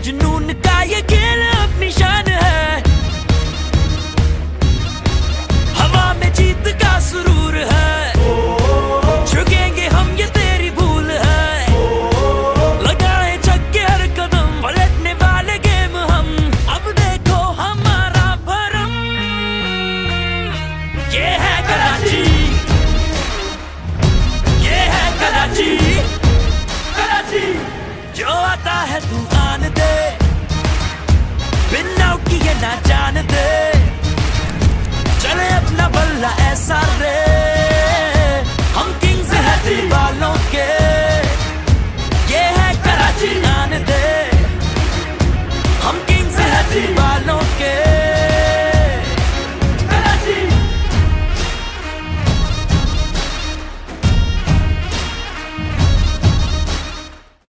जुनून का ये खेल अपनी शान है, हवा में जीत का सुरूर है, झुकेंगे हम ये तेरी भूल है, लगाए छक्के हर कदम, पलटने वाले गेम हम, अब देखो हमारा भरम, ये है कराची, ये है कराची, कराची। जो आता है तू आन दे, बिन आउट किए ना जान दे।